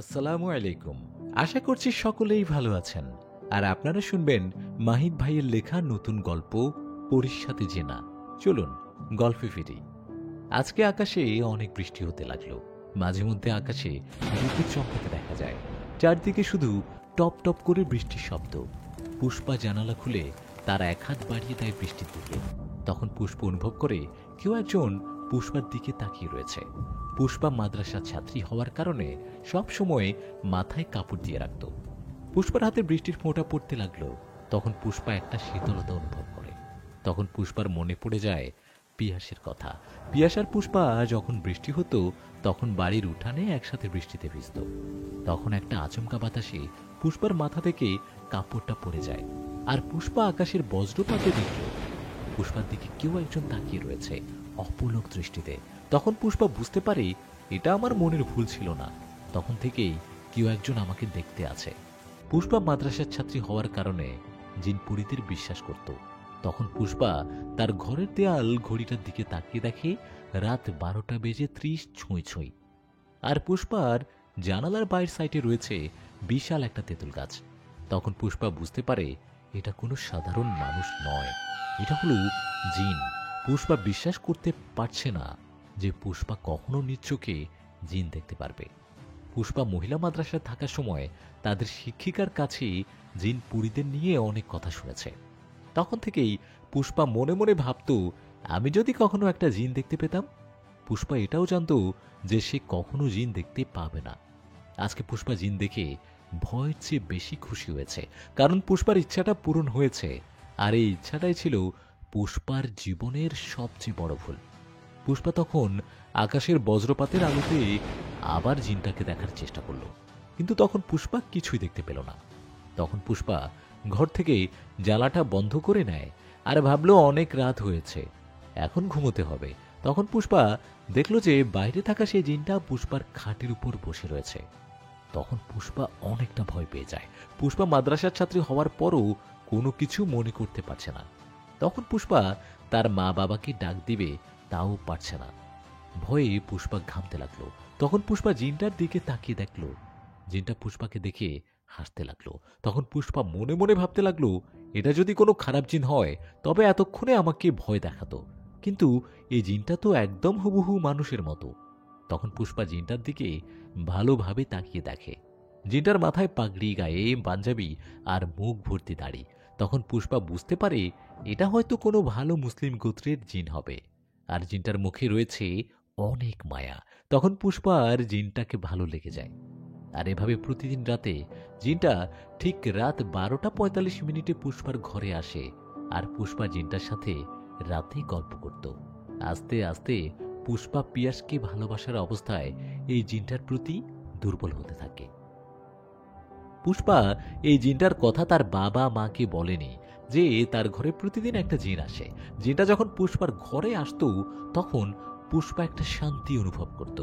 আসসালামু আলাইকুম। আশা করছি সকলেই ভালো আছেন। আর আপনারা শুনবেন মাহিদ ভাইয়ের লেখা নতুন গল্প পরীর সাথে জেনা। চলুন গল্পে ফিরি। আজকে আকাশে অনেক বৃষ্টি হতে লাগলো। মাঝে মধ্যে আকাশে বিদ্যুৎ চমকাতে দেখা যায়। চারদিকে শুধু টপ টপ করে বৃষ্টির শব্দ। পুষ্পা জানালা খুলে তার এক হাত বাড়িয়ে দেয় বৃষ্টির দিকে। তখন পুষ্প অনুভব করে কেউ একজন পুষ্পার দিকে তাকিয়ে রয়েছে। পুষ্পা মাদ্রাসার ছাত্রী হওয়ার কারণে সব সময় মাথায় কাপড় দিয়ে রাখত। পুষ্পার হাতে বৃষ্টির ফোঁটা পড়তে লাগলো। তখন পুষ্পা একটা শীতলতা অনুভব করে। তখন পুষ্পার মনে পড়ে যায় পিয়াসের কথা। পিয়াস আর পুষ্পা যখন বৃষ্টি হতো তখন বাড়ির উঠানে একসাথে বৃষ্টিতে ভিজত। তখন একটা আচমকা বাতাসে পুষ্পার মাথা থেকে কাপড়টা পড়ে যায়। আর পুষ্পা আকাশের বজ্রপাতে দেখল পুষ্পার দিকে কেউ একজন তাকিয়ে রয়েছে অপলক দৃষ্টিতে। তখন পুষ্পা বুঝতে পারে এটা আমার মনের ভুল ছিল না, তখন থেকেই কেউ একজন আমাকে দেখতে আছে। পুষ্পা মাদ্রাসার ছাত্রী হওয়ার কারণে জিনপুরীদের বিশ্বাস করত। তখন পুষ্পা তার ঘরের দেয়াল ঘড়িটার দিকে তাকিয়ে দেখে রাত 12:30 ছুঁই ছুঁই। আর পুষ্পার জানালার বাইরের সাইডে রয়েছে বিশাল একটা তেঁতুল গাছ। তখন পুষ্পা বুঝতে পারে এটা কোনো সাধারণ মানুষ নয়, এটা হলো জিন। পুষ্পা বিশ্বাস করতে পারছে না যে পুষ্পা কখনো নিজ চোখে জিন দেখতে পারবে। পুষ্পা মহিলা মাদ্রাসায় থাকার সময় তাদের শিক্ষিকার কাছে জিন পুরীদের নিয়ে অনেক কথা শুনেছে। তখন থেকেই পুষ্পা মনে মনে ভাবত আমি যদি কখনো একটা জিন দেখতে পেতাম। পুষ্পা এটাও জানত যে সে কখনো জিন দেখতে পাবে না। আজকে পুষ্পা জিন দেখে ভয়ের চেয়ে বেশি খুশি হয়েছে, কারণ পুষ্পার ইচ্ছাটা পূরণ হয়েছে। আর এই ইচ্ছাটাই ছিল পুষ্পার জীবনের সবচেয়ে বড় ভুল। পুষ্পা তখন আকাশের বজ্রপাতের আলোতে আবার জিনটাকে দেখার চেষ্টা করল, কিন্তু তখন পুষ্পা কিছুই দেখতে পেল না। তখন পুষ্পা ঘর থেকে জ্বালাটা বন্ধ করে নেয় আর ভাবল অনেক রাত হয়েছে, এখন ঘুমোতে হবে। তখন পুষ্পা দেখল যে বাইরে থাকা সেই জিনটা পুষ্পার খাটের উপর বসে রয়েছে। তখন পুষ্পা অনেকটা ভয় পেয়ে যায়। পুষ্পা মাদ্রাসার ছাত্রী হওয়ার পরও কোনো কিছু মনে করতে পারছে না। তখন পুষ্পা তার মা বাবাকে ডাক দিবে, তাও পারছে না। ভয়ে পুষ্পা ঘামতে লাগলো। তখন পুষ্পা জিনটার দিকে তাকিয়ে দেখল, জিনটা পুষ্পাকে দেখে হাসতে লাগলো। তখন পুষ্পা মনে মনে ভাবতে লাগলো এটা যদি কোনো খারাপ জিন হয় তবে এতক্ষণে আমাকে ভয় দেখাতো, কিন্তু এই জিনটা তো একদম হুবহু মানুষের মতো। তখন পুষ্পা জিনটার দিকে ভালোভাবে তাকিয়ে দেখে। জিনটার মাথায় পাগড়ি, গায়ে পাঞ্জাবি আর মুখ ভর্তি দাড়ি। তখন পুষ্পা বুঝতে পারে এটা হয়তো কোনো ভালো মুসলিম গোত্রের জিন হবে। আর জিনটার মুখে রয়েছে অনেক মায়া। তখন পুষ্পার জিনটাকে ভালো লেগে যায়। আর এভাবে প্রতিদিন রাতে জিনটা ঠিক রাত 12:45 পুষ্পার ঘরে আসে আর পুষ্পা জিনটার সাথে রাতে গল্প করত। আস্তে আস্তে পুষ্পা পিয়াসকে ভালোবাসার অবস্থায় এই জিনটার প্রতি দুর্বল হতে থাকে। পুষ্পা এই জিনটার কথা তার বাবা মাকে বলেনি যে তার ঘরে প্রতিদিন একটা জিন আসে। জিনটা যখন পুষ্পার ঘরে আসতো তখন পুষ্পা একটা শান্তি অনুভব করত।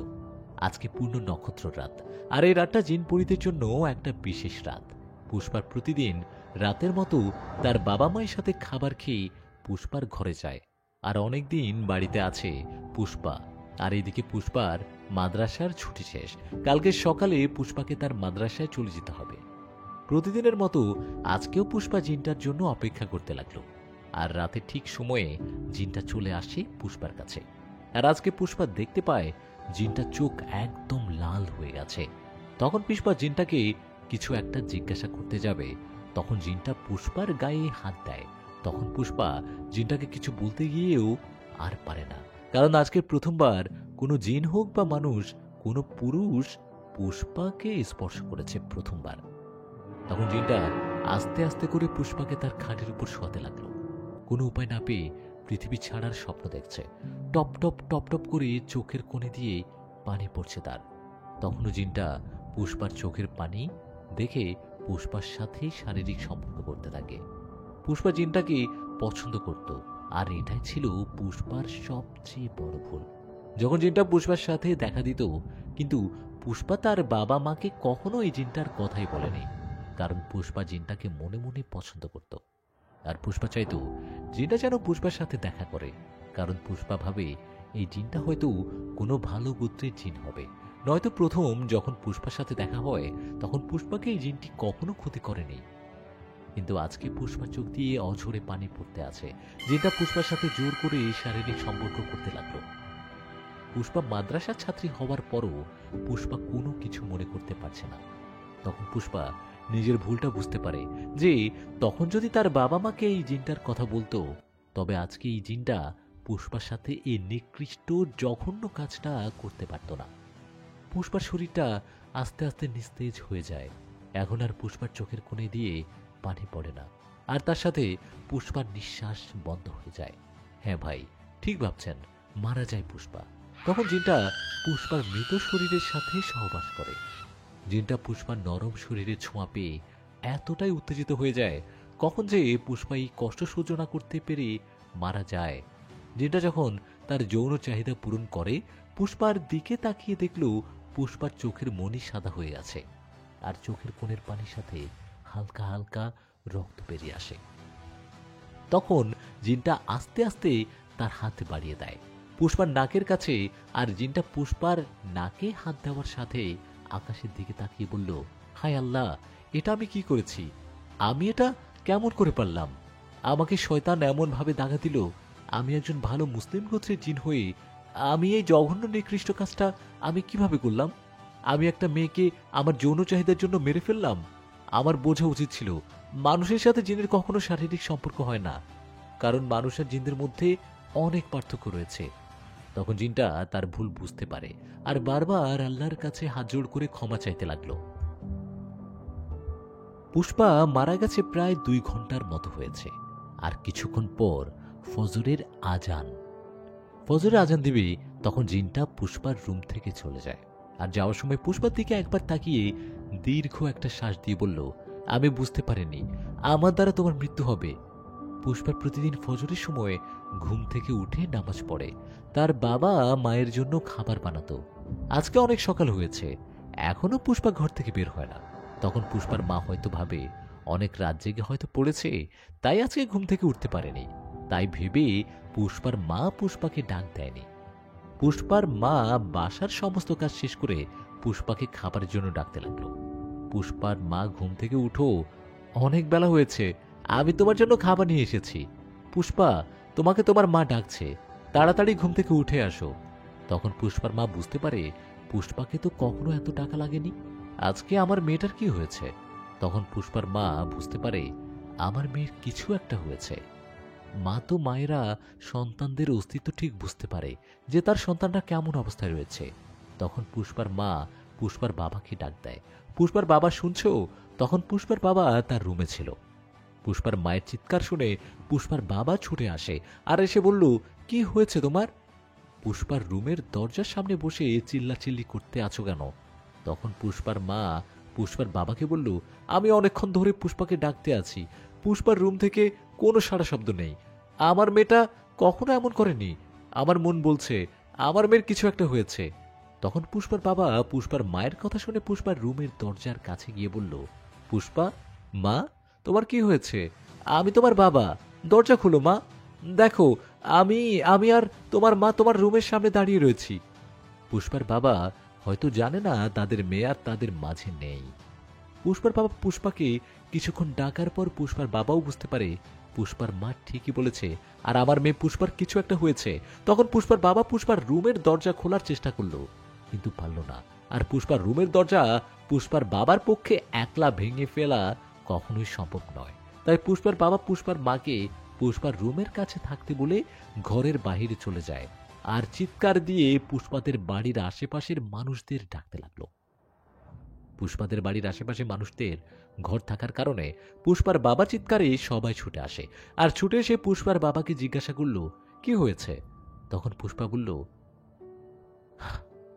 আজকে পূর্ণ নক্ষত্র রাত, আর এই রাতটা জিনপুরীদের জন্য একটা বিশেষ রাত। পুষ্পার প্রতিদিন রাতের মতো তার বাবা মায়ের সাথে খাবার খেয়ে পুষ্পার ঘরে যায়। আর অনেকদিন বাড়িতে আছে পুষ্পা। আর এদিকে পুষ্পার মাদ্রাসার ছুটি শেষ। কালকে সকালে পুষ্পাকে তার মাদ্রাসায় চলে যেতে হবে। প্রতিদিনের মতো আজকেও পুষ্পা জিনটার জন্য অপেক্ষা করতে লাগলো। আর রাতে ঠিক সময়ে জিনটা চলে আসে পুষ্পার কাছে। আর আজকে পুষ্পা দেখতে পায় জিনটার চোখ একদম লাল হয়ে গেছে। তখন পুষ্পা জিনটাকে কিছু একটা জিজ্ঞাসা করতে যাবে, তখন জিনটা পুষ্পার গায়ে হাত দেয়। তখন পুষ্পা জিনটাকে কিছু বলতে গিয়েও আর পারে না, কারণ আজকে প্রথমবার কোনো জিন হোক বা মানুষ, কোনো পুরুষ পুষ্পাকে স্পর্শ করেছে প্রথমবার। তখন জিনটা আস্তে আস্তে করে পুষ্পাকে তার খাটের উপর শোয়াতে লাগলো। কোনো উপায় না পেয়ে পৃথিবী ছাড়ার স্বপ্ন দেখছে। টপ টপ টপ টপ করে চোখের কোণে দিয়ে পানি পড়ছে তার। তখনও জিনটা পুষ্পার চোখের পানি দেখে পুষ্পার সাথে শারীরিক সম্পর্ক করতে থাকে। পুষ্পা জিনটাকে পছন্দ করত, আর এটাই ছিল পুষ্পার সবচেয়ে বড় ভুল। যখন জিনটা পুষ্পার সাথে দেখা দিত, কিন্তু পুষ্পা তার বাবা মাকে কখনো এই জিনটার কথাই বলেনি, কারণ পুষ্পা জিনটাকে মনে মনে পছন্দ করত। আর পুষ্পা চাইতো জিনটা যেন পুষ্পার সাথে দেখা করে, কারণ পুষ্পা ভাবে এই জিনটা হয়তো কোনো ভালো গোত্রের জিন হবে। নয়তো প্রথম যখন পুষ্পার সাথে দেখা হয় তখন পুষ্পাকে এই জিনটি কখনো ক্ষতি করেনি, কিন্তু আজকে পুষ্পার চোখ দিয়ে অঝরে পানি পড়তে আছে। যেটা পুষ্পার সাথে জোর করে শারীরিক সম্পর্ক করতে লাগলো। পুষ্পা মাদ্রাসার ছাত্রী হওয়ার পরও পুষ্পা কোনো কিছু মনে করতে পারছে না। তখন পুষ্পা নিজের ভুলটা বুঝতে পারে যে তখন যদি তার বাবা মাকে এই জিনটার কথা বলতো, তবে আজকে এই জিনটা পুষ্পার সাথে এই নিকৃষ্ট জঘন্য কাজটা করতে পারত না। পুষ্পার শরীরটা আস্তে আস্তে নিস্তেজ হয়ে যায়। এখন আর পুষ্পার চোখের কোণে দিয়ে পানি পড়ে না, আর তার সাথে পুষ্পার নিঃশ্বাস বন্ধ হয়ে যায়। হ্যাঁ ভাই, ঠিক ভাবছেন, মারা যায় পুষ্পা। তখন জিনটা পুষ্পার মৃত শরীরের সাথে সহবাস করে। জিনটা পুষ্পার নরম শরীরে ছোঁয়া পেয়ে এতটাই উত্তেজিত হয়ে যায়, কখন যে পুষ্পা এই কষ্ট সহ্য না করতে পেরে মারা যায়। জিনটা যখন তার যৌন চাহিদা পূরণ করে, পুষ্পার দিকে তাকিয়ে দেখল পুষ্পার চোখের মনি সাদা হয়ে আছে, আর চোখের কোণের পানির সাথে হালকা হালকা রক্ত বেরিয়ে আসে। তখন জিনটা আস্তে আস্তে তার হাত বাড়িয়ে দেয় পুষ্পার নাকের কাছে, আর জিনটা পুষ্পার নাকে হাত দেওয়ার সাথে আকাশের দিকে তাকিয়ে বলল, হায় আল্লাহ, এটা আমি কি করেছি? আমি এটা কেমন করে পারলাম? আমাকে শয়তান এমন ভাবে দাগা দিল। আমি একজন ভালো মুসলিম গোত্রের জিন হয়ে আমি এই জঘন্য নিকৃষ্ট কাজটা আমি কিভাবে করলাম? আমি একটা মেয়েকে আমার যৌন চাহিদার জন্য মেরে ফেললাম। আমার বোঝা উচিত ছিল মানুষের সাথে জিনের কখনো শারীরিক সম্পর্ক হয় না, কারণ মানুষ আর জিনদের মধ্যে অনেক পার্থক্য রয়েছে। তখন জিনটা তার ভুল বুঝতে পারে আর বারবার আল্লাহর কাছে হাত জোড় করে ক্ষমা চাইতে লাগলো। পুষ্পা মারা গেছে প্রায় 2 ঘন্টার মতো হয়েছে, আর কিছুক্ষণ পর ফজরের আজান। ফজরের আজান দিবে, তখন জিনটা পুষ্পার রুম থেকে চলে যায়, আর যাওয়ার সময় পুষ্পার দিকে একবার তাকিয়ে দীর্ঘ একটা শ্বাস দিয়ে বলল, আমি বুঝতে পারিনি আমার দ্বারা তোমার মৃত্যু হবে। পুষ্পা প্রতিদিন ফজরের সময় ঘুম থেকে উঠে নামাজ পড়ে। তার বাবা মায়ের জন্য খাবার বানাতো। আজকে অনেক সকাল হয়েছে, এখনো পুষ্পা ঘর থেকে বের হয় না। তখন পুষ্পার মা হয়তো ভাবে অনেক রাত জেগে হয়তো পড়েছে, তাই আজকে ঘুম থেকে উঠতে পারেনি। তাই ভেবে পুষ্পার মা পুষ্পাকে ডাক দেয়নি। পুষ্পার মা বাসার সমস্ত কাজ শেষ করে পুষ্পাকে খাবারের জন্য ডাকতে লাগলো। পুষ্পার মা, ঘুম থেকে উঠো, অনেক বেলা হয়েছে, আমি তোমার জন্য খাবার নিয়ে এসেছি। পুষ্পা, তোমাকে তোমার মা ডাকছে, তাড়াতাড়ি ঘুম থেকে উঠে আসো। তখন পুষ্পার মা বুঝতে পারে পুষ্পাকে তো কখনো এত টাকা লাগেনি, আজকে আমার মেয়েটার কি হয়েছে। তখন পুষ্পার মা বুঝতে পারে আমার মেয়ের কিছু একটা হয়েছে। মা তো মায়েরা সন্তানদের অস্তিত্ব ঠিক বুঝতে পারে যে তার সন্তানটা কেমন অবস্থায় রয়েছে। তখন পুষ্পার মা পুষ্পার বাবাকে ডাক দেয়। পুষ্পার বাবা শুনছো? তখন পুষ্পার বাবা তার রুমে ছিল। পুষ্পার মায়ের চিৎকার শুনে পুষ্পার বাবা ছুটে আসে আর এসে বলল, কি হয়েছে তোমার? পুষ্পার রুমের দরজার সামনে বসে চিল্লাচিল্লি করতে আছো কেন? তখন পুষ্পার মা পুষ্পার বাবাকে বলল, আমি অনেকক্ষণ ধরে পুষ্পাকে ডাকতে আছি, পুষ্পার রুম থেকে কোনো সাড়া শব্দ নেই। আমার মেয়েটা কখনো এমন করেনি। আমার মন বলছে আমার মেয়ের কিছু একটা হয়েছে। তখন পুষ্পার বাবা পুষ্পার মায়ের কথা শুনে পুষ্পার রুমের দরজার কাছে গিয়ে বলল, পুষ্পা, মা, তোমার কি হয়েছে? আমি তোমার বাবা, দরজা খুলো মা। দেখো, আমি আমি আর তোমার মা তোমার রুমের সামনে দাঁড়িয়ে রয়েছি। পুষ্পার বাবা হয়তো জানে না তাদের মেয়ে আর তাদের মাঝে নেই। পুষ্পার বাবা পুষ্পাকে কিছুক্ষণ ডাকার পর পুষ্পার বাবাও বুঝতে পারে পুষ্পার মা ঠিকই বলেছে আর আমার মেয়ে পুষ্পার কিছু একটা হয়েছে। তখন পুষ্পার বাবা পুষ্পার রুমের দরজা খোলার চেষ্টা করলো, কিন্তু পারল না। আর পুষ্পার রুমের দরজা পুষ্পার বাবার পক্ষে একলা ভেঙে ফেলা কখনোই সম্ভব নয়। তাই পুষ্পার বাবা পুষ্পার মাকে পুষ্পার রুমের কাছে থাকতে বলে ঘরের বাহিরে চলে যায় আর চিৎকার দিয়ে পুষ্পাদের বাড়ির আশেপাশের মানুষদের ডাকতে লাগলো। পুষ্পাদের বাড়ির আশেপাশে মানুষদের ঘর থাকার কারণে পুষ্পার বাবা চিৎকারে সবাই ছুটে আসে আর ছুটে এসে পুষ্পার বাবাকে জিজ্ঞাসা করল, কি হয়েছে? তখন পুষ্পা বলল,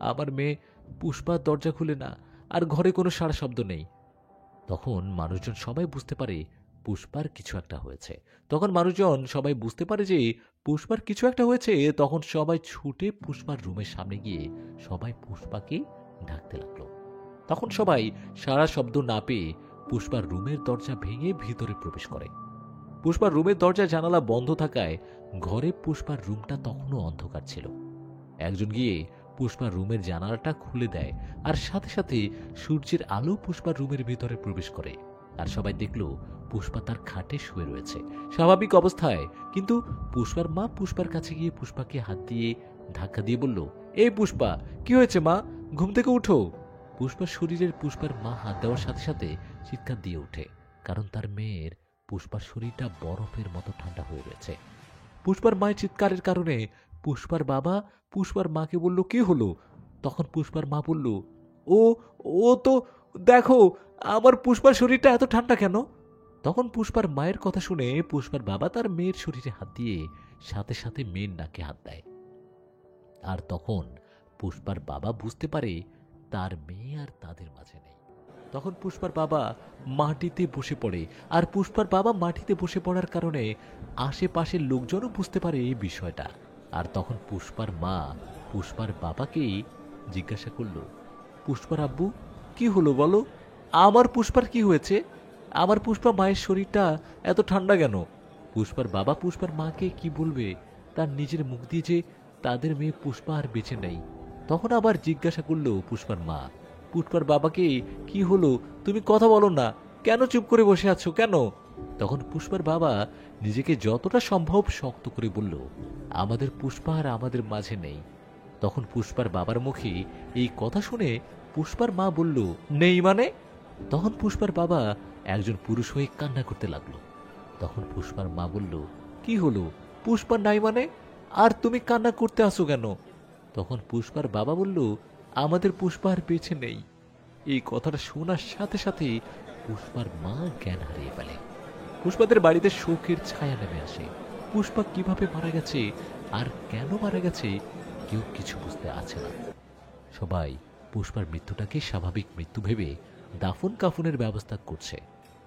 আমার মেয়ে পুষ্পার দরজা খুলে না, আর ঘরে কোনো সাড়া শব্দ নেই। তখন মানুষজন সবাই বুঝতে পারে পুষ্পার কিছু একটা হয়েছে। তখন মানুষজন সবাই বুঝতে পারে যে পুষ্পার কিছু একটা হয়েছে। তখন সবাই ছুটে পুষ্পার রুমের সামনে গিয়ে সবাই পুষ্পাকে ডাকতে লাগলো। তখন সবাই সারা শব্দ না পেয়ে পুষ্পার রুমের দরজা ভেঙে ভিতরে প্রবেশ করে। পুষ্পার রুমের দরজা জানালা বন্ধ থাকায় ঘরে পুষ্পার রুমটা তখনও অন্ধকার ছিল। একজন গিয়ে পুষ্পা রুমের জানালাটা খুলে দেয় আর সাথে সাথে সূর্যের আলো পুষ্পার রুমের ভিতরে প্রবেশ করে। আর সবাই দেখল পুষ্পা তার খাটে শুয়ে রয়েছে স্বাভাবিক অবস্থায়। কিন্তু পুষ্পার মা পুষ্পার কাছে গিয়ে পুষ্পাকে হাত দিয়ে ধাক্কা দিয়ে বলল, এই পুষ্পা, কি হয়েছে মা? ঘুম থেকে উঠো। পুষ্পার শরীরের পুষ্পার মা হাত দেওয়ার সাথে সাথে চিৎকার দিয়ে ওঠে, কারণ তার মেয়ের পুষ্পার শরীরটা বরফের মতো ঠান্ডা হয়ে রয়েছে। পুষ্পার মায়ের চিৎকারের কারণে পুষ্পার বাবা পুষ্পার মাকে বলল, কি হলো? তখন পুষ্পার মা বলল, ও ও তো দেখো, আমার পুষ্পার শরীরটা এত ঠান্ডা কেন? তখন পুষ্পার মায়ের কথা শুনে পুষ্পার বাবা তার মেয়ের শরীরে হাত দিয়ে সাথে সাথে মেয়ের নাকে হাত দেয়। আর তখন পুষ্পার বাবা বুঝতে পারে তার মেয়ে আর তাদের মাঝে নেই। তখন পুষ্পার বাবা মাটিতে বসে পড়ে। আর পুষ্পার বাবা মাটিতে বসে পড়ার কারণে আশেপাশের লোকজনও বুঝতে পারে এই বিষয়টা। আর তখন পুষ্পার মা পুষ্পার বাবাকে জিজ্ঞাসা করল, পুষ্পার আব্বু, কি হলো বলো? আমার পুষ্পার কি হয়েছে? আমার পুষ্পা মায়ের শরীরটা এত ঠান্ডা কেন? পুষ্পার বাবা পুষ্পার মাকে কি বলবে তার নিজের মুখ দিয়ে যে তাদের মেয়ে পুষ্পা আর বেঁচে নেই। তখন আবার জিজ্ঞাসা করলো পুষ্পার মা পুষ্পার বাবাকে, কি হলো? তুমি কথা বলো না কেন? চুপ করে বসে আছো কেন? তখন পুষ্পার বাবা নিজেকে যতটা সম্ভব শক্ত করে বলল, আমাদের পুষ্পা আর আমাদের মাঝে নেই। তখন পুষ্পার বাবার মুখে এই কথা শুনে পুষ্পার মা বলল, নেই মানে? তখন পুষ্পার বাবা একজন পুরুষ হয়ে কান্না করতে লাগলো। তখন পুষ্পার মা বলল, কি হলো? পুষ্পা নাই মানে? আর তুমি কান্না করতে আসো কেন? তখন পুষ্পার বাবা বলল, আমাদের পুষ্পা আর বেঁচে নেই। এই কথাটা শোনার সাথে সাথে পুষ্পার মা জ্ঞান হারিয়ে ফেলে। পুষ্পাদের বাড়িতে শোকের ছায়া নেমে আসে। পুষ্পা কিভাবে মারা গেছে আর কেন মারা গেছে কেউ কিছু বুঝতে আছে না। সবাই পুষ্পার মৃত্যুটাকে স্বাভাবিক মৃত্যু ভেবে দাফন কাফনের ব্যবস্থা করছে।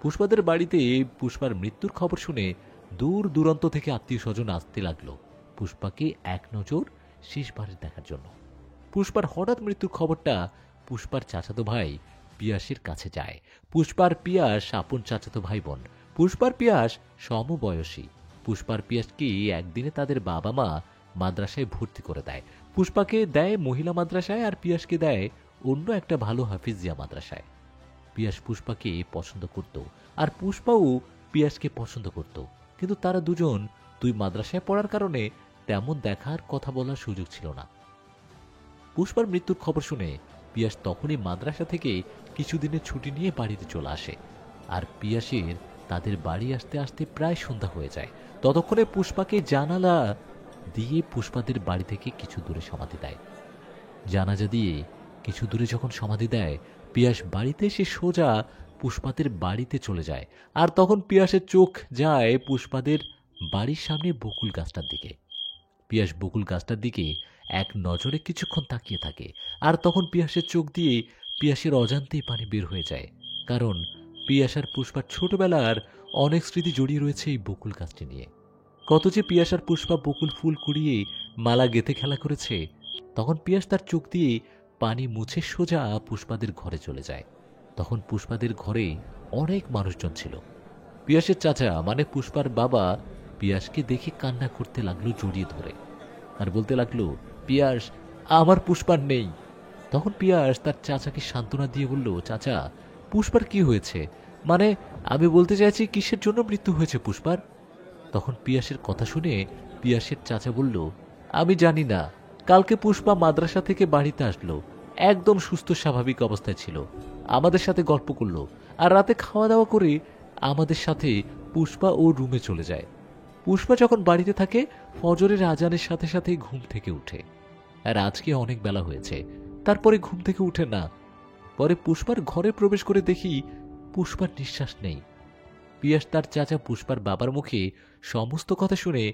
পুষ্পাদের বাড়িতে পুষ্পার মৃত্যুর খবর শুনে দূর দূরান্ত থেকে আত্মীয় স্বজন আসতে লাগলো পুষ্পাকে এক নজর শেষবারের দেখার জন্য। পুষ্পার হঠাৎ মৃত্যুর খবরটা পুষ্পার চাচাতো ভাই পিয়াসের কাছে যায়। পুষ্পার পিয়াস আপন চাচাতো ভাই বোন। পুষ্পার পিয়াস সমবয়সী। পুষ্পার পিয়াসকে একদিনে তাদের বাবা মা মাদ্রাসায় ভর্তি করে দেয়। পুষ্পাকে দেয় মহিলা মাদ্রাসায় আর পিয়াসকে দেয় অন্য একটা ভালো হাফিজিয়া মাদ্রাসায়। পিয়াস পুষ্পাকে পছন্দ করত আর পুষ্পাও পিয়াসকে পছন্দ করত, কিন্তু তারা দুজন দুই মাদ্রাসায় পড়ার কারণে তেমন দেখার কথা বলার সুযোগ ছিল না। পুষ্পার মৃত্যুর খবর শুনে পিয়াস তখনই মাদ্রাসা থেকে কিছুদিনের ছুটি নিয়ে বাড়িতে চলে আসে। আর পিয়াসের তাদের বাড়ি আসতে আসতে প্রায় সন্ধ্যা হয়ে যায়। ততক্ষণে পুষ্পাকে জানালা দিয়ে পুষ্পাদের বাড়ি থেকে কিছু দূরে সমাধি দেয়। জানাজা দিয়ে কিছু দূরে যখন সমাধি দেয়, পিয়াস বাড়িতে এসে সোজা পুষ্পাদের বাড়িতে চলে যায়। আর তখন পিয়াসের চোখ যায় পুষ্পাদের বাড়ির সামনে বকুল গাছটার দিকে। পিয়াস বকুল গাছটার দিকে এক নজরে কিছুক্ষণ তাকিয়ে থাকে। আর তখন পিয়াসের চোখ দিয়ে পিয়াসের অজান্তেই পানি বের হয়ে যায়, কারণ পিয়াস আর পুষ্পার ছোটবেলার অনেক স্মৃতি জড়িয়ে রয়েছে এই বকুল গাছটি নিয়ে। কত যে পিয়াস আর পুষ্পা বকুল ফুল কুড়িয়ে মালা গেঁথে খেলা করেছে। তখন পিয়াস তার চোখ দিয়ে পানি মুছে সোজা পুষ্পাদের ঘরে চলে যায়। তখন পুষ্পাদের ঘরে অনেক মানুষজন ছিল। পিয়াসের চাচা মানে পুষ্পার বাবা পিয়াসকে দেখে কান্না করতে লাগলো জড়িয়ে ধরে, আর বলতে লাগলো, পিয়াস, আমার পুষ্পার নেই। তখন পিয়াস তার চাচাকে সান্ত্বনা দিয়ে বলল, চাচা, পুষ্পার কি হয়েছে? মানে আমি বলতে চাইছি কিসের জন্য মৃত্যু হয়েছে পুষ্পার? তখন পিয়াসের কথা শুনে পিয়াসের চাচা বলল, আমি জানি না। কালকে পুষ্পা মাদ্রাসা থেকে বাড়িতে আসলো, একদম সুস্থ স্বাভাবিক অবস্থায় ছিল, আমাদের সাথে গল্প করলো, আর রাতে খাওয়া দাওয়া করে আমাদের সাথে পুষ্পা ও রুমে চলে যায়। পুষ্পা যখন বাড়িতে থাকে ফজরের আজানের সাথে সাথে ঘুম থেকে উঠে। আর আজকে অনেক বেলা হয়েছে, তারপরে ঘুম থেকে উঠে না। পরে পুষ্পার ঘরে প্রবেশ করে দেখি পুষ্পার নিঃশ্বাস নেই। পিয়াস তার চাচা পুষ্পার বাবার মুখে সমস্ত কথা শুনে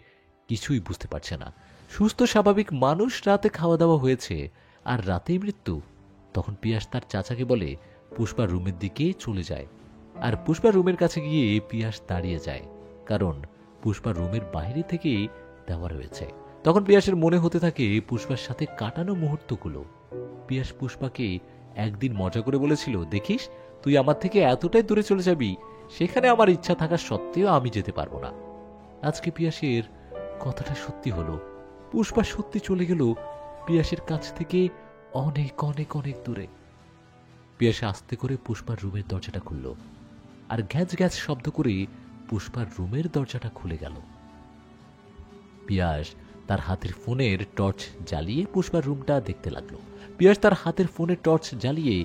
কিছুই বুঝতে পারছে না। সুস্থ স্বাভাবিক মানুষ, রাতে খাওয়া দাওয়া হয়েছে আর রাতেই মৃত্যু। তখন পিয়াস তার চাচাকে বলে পুষ্পার রুমের দিকে চলে যায়। আর পুষ্পার রুমের কাছে গিয়ে পিয়াস দাঁড়িয়ে যায়, কারণ পুষ্পার রুমের বাইরে থেকে দেওয়া রয়েছে। তখন পিয়াসের মনে হতে থাকে পুষ্পার সাথে কাটানো মুহূর্তগুলো। পিয়াস পুষ্পাকে একদিন মজা করে বলেছিল, দেখিস, তুই আমার থেকে এতটাই দূরে চলে যাবি, সেখানে আমার ইচ্ছা থাকা সত্ত্বেও আমি যেতে পারবো না। আজকে পিয়াসের কথাটা সত্যি হলো, পুষ্পা সত্যি চলে গেল। পিয়াসের কাছ থেকে অনেক অনেক অনেক দূরে। পিয়াস আস্তে করে পুষ্পার রুমের দরজাটা খুলল, আর গ্যাজ গ্যাজ শব্দ করে পুষ্পার রুমের দরজাটা খুলে গেল। পিয়াস তার হাতের ফোনের টর্চ জ্বালিয়ে পুষ্পার রুমটা দেখতে লাগলো। পিয়াস তার হাতের ফোনের টর্চ জ্বালিয়ে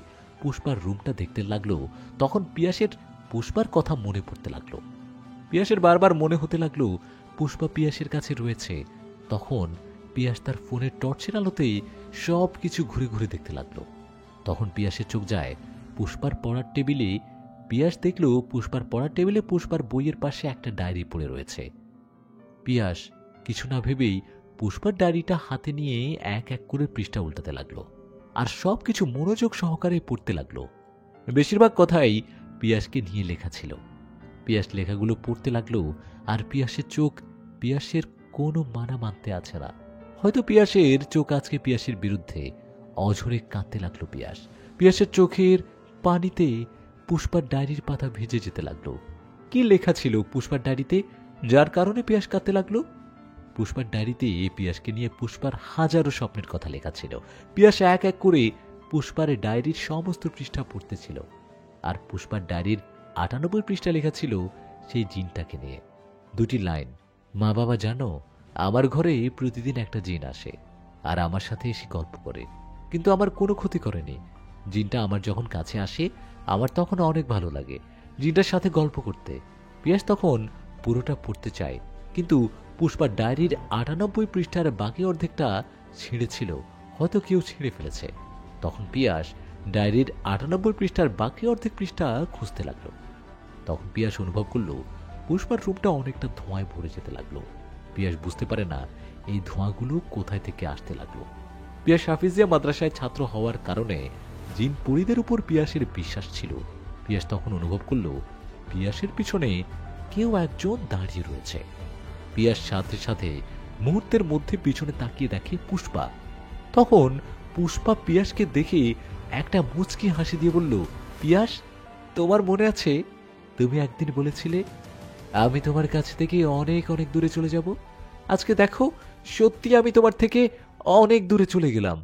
পুষ্পার রুমটা দেখতে লাগলো। তখন পিয়াসের পুষ্পার কথা মনে পড়তে লাগলো। পিয়াসের বারবার মনে হতে লাগলো পুষ্পা পিয়াসের কাছে রয়েছে। তখন পিয়াস তার ফোনের টর্চের আলোতেই সব কিছু ঘুরে ঘুরে দেখতে লাগলো। তখন পিয়াসের চোখ যায় পুষ্পার পড়ার টেবিলে। পিয়াস দেখল পুষ্পার পড়ার টেবিলে পুষ্পার বইয়ের পাশে একটা ডায়েরি পড়ে রয়েছে। পিয়াস কিছু না ভেবেই পুষ্পার ডায়েরিটা হাতে নিয়ে এক এক করে পৃষ্ঠা উল্টাতে লাগলো, আর সব কিছু মনোযোগ সহকারে পড়তে লাগলো। বেশিরভাগ কথাই পিয়াসকে নিয়ে লেখা ছিল। পিয়াস লেখাগুলো পড়তে লাগলো, আর পিয়াসের চোখ পিয়াসের কোনো মানা মানতে আছে না। হয়তো পিয়াসের চোখ আজকে পিয়াসের বিরুদ্ধে। অঝরে কাঁদতে লাগলো পিয়াস। পিয়াসের চোখের পানিতে পুষ্পার ডায়েরির পাতা ভিজে যেতে লাগলো। কি লেখা ছিল পুষ্পার ডায়েরিতে, যার কারণে পিয়াস কাঁদতে লাগলো? পুষ্পার ডায়েরিতে পিয়াসকে নিয়ে পুষ্পার হাজারো স্বপ্নের কথা লেখা ছিল। পিয়াস এক এক করে পুষ্পার ডায়েরির সমস্ত পৃষ্ঠা পড়তেছিল, আর পুষ্পার ডায়েরির ৯৮ পৃষ্ঠা লেখা ছিল সেই জিনটাকে নিয়ে। দুটি লাইন, মা বাবা জানো, আমার ঘরে প্রতিদিন একটা জিন আসে আর আমার সাথে এসে গল্প করে, কিন্তু আমার কোনো ক্ষতি করেনি। জিনটা আমার যখন কাছে আসে আমার তখন অনেক ভালো লাগে জিনটার সাথে গল্প করতে। পিয়াস তখন পুরোটা পড়তে চায়, কিন্তু পুষ্পার ডায়েরির ৯৮ পৃষ্ঠার বাকি অর্ধেকটা ছিঁড়েছিল, হয়তো কেউ ছিঁড়ে ফেলেছে। তখন পিয়াস ডায়েরির ৯৮ পৃষ্ঠার বাকি অর্ধেক পৃষ্ঠা খুঁজতে লাগলো। তখন পিয়াস অনুভব করলো পুষ্পার রূপটা অনেকটা ধোঁয়ায় ভরে যেতে লাগলো। পিয়াস বুঝতে পারে না এই ধোঁয়াগুলো কোথায় থেকে আসতে লাগলো। পিয়াস হাফিজিয়া মাদ্রাসায় ছাত্র হওয়ার কারণে জিন পরীদের উপর পিয়াসের বিশ্বাস ছিল। পিয়াস তখন অনুভব করলো পিয়াসের পিছনে কেউ একজন দাঁড়িয়ে রয়েছে। পিয়াস সাথে সাথে মুহূর্তের মধ্যে পিছনে তাকিয়ে দেখে পুষ্পা। তখন পুষ্পা পিয়াসকে দেখে একটা মুচকি হাসি দিয়ে বলল, পিয়াস, তোমার মনে আছে তুমি একদিন বলেছিলে আমি তোমার কাছ থেকে অনেক অনেক দূরে চলে যাব? আজকে দেখো সত্যি আমি তোমার থেকে অনেক দূরে চলে গেলাম।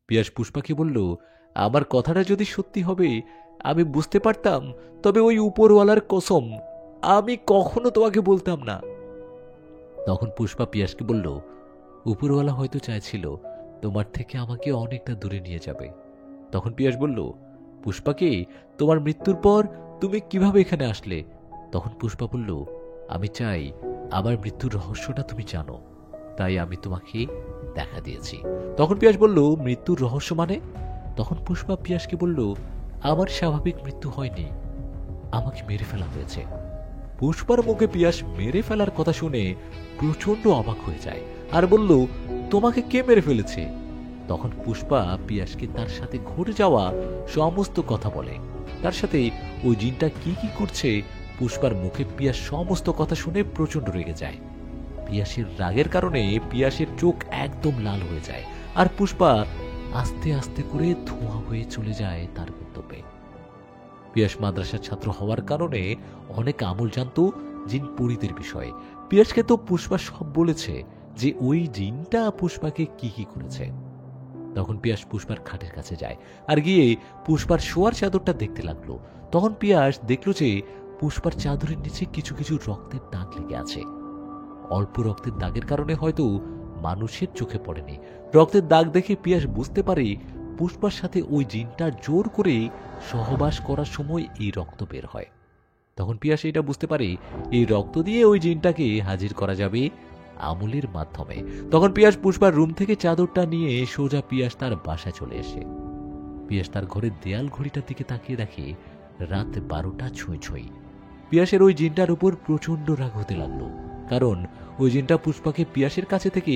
পিয়াস পুষ্পাকে বলল, আমার কথাটা যদি সত্যি হবে আমি বুঝতে পারতাম, তবে ওই উপরওয়ালার কসম আমি কখনো তোমাকে বলতাম না। তখন পুষ্পা পিয়াসকে বলল, উপরওয়ালা হয়তো চাইছিল তোমার থেকে আমাকে অনেকটা দূরে নিয়ে যাবে। তখন পিয়াস বলল, পুষ্পাকে, তোমার মৃত্যুর পর তুমি কিভাবে এখানে আসলে? তখন পুষ্পা বলল, আমি চাই আমার মৃত্যুর রহস্যটা তুমি জানো, তাই আমি তোমাকে দেখা দিয়েছি। তখন পিয়াস বলল, মৃত্যুর রহস্য মানে? তখন পুষ্পা পিয়াসকে বলল, আমার স্বাভাবিক মৃত্যু হয়নি, আমাকে মেরে ফেলা হয়েছে। পুষ্পার মুখে পিয়াস মেরে ফেলার কথা শুনে প্রচন্ড অবাক হয়ে যায় আর বলল, তোমাকে কে মেরে ফেলেছে? তখন পুষ্পা পিয়াসকে তার সাথে ঘটে যাওয়া সমস্ত কথা বলে। তার সাথে ওই জিনটা কি কি করছে পুষ্পার মুখে পিয়াস সমস্ত কথা শুনে প্রচন্ড রেগে যায়। পিয়াসের রাগের কারণে পিয়াসের চোখ একদম লাল হয়ে যায়, আর পুষ্পা আস্তে আস্তে করে ধোঁয়া হয়ে চলে যায় তার গন্তব্যে। পিয়াস মাদ্রাসার ছাত্র হওয়ার কারণে অনেক আমল জানতো জিন পরীদের বিষয়ে। পিয়াসকে তো পুষ্পা সব বলেছে যে ওই জিনটা পুষ্পাকে কি কি করেছে। তখন পিয়াস পুষ্পার খাটের কাছে যায় আর গিয়ে পুষ্পার শোয়ার চাদরটা দেখতে লাগলো। তখন পিয়াস দেখলো যে পুষ্পার চাদরের নিচে কিছু কিছু রক্তের দাগ লেগে আছে। অল্প রক্তের দাগের কারণে হয়তো মানুষের চোখে পড়েনি। রক্তের দাগ দেখে পিয়াস বুঝতে পারে পুষ্পার সাথে ওই জিনটার জোর করে সহবাস করার সময় এই রক্ত বের হয়। তখন পিয়াস এটা বুঝতে পারে এই রক্ত দিয়ে ওই জিনটাকে হাজির করা যাবে আমলের মাধ্যমে। তখন পিয়াস পুষ্পার রুম থেকে চাদরটা নিয়ে সোজা পিয়াস তার বাসায় চলে এসে পিয়াস তার ঘরের দেয়াল ঘড়িটার দিকে তাকিয়ে দেখে রাত ১২টা ছুঁই ছুঁই। পিয়াসের ওই জিনটার উপর প্রচন্ড রাগ হতে লাগলো, কারণ ওই জিনটা পুষ্পাকে পিয়াসের কাছে থেকে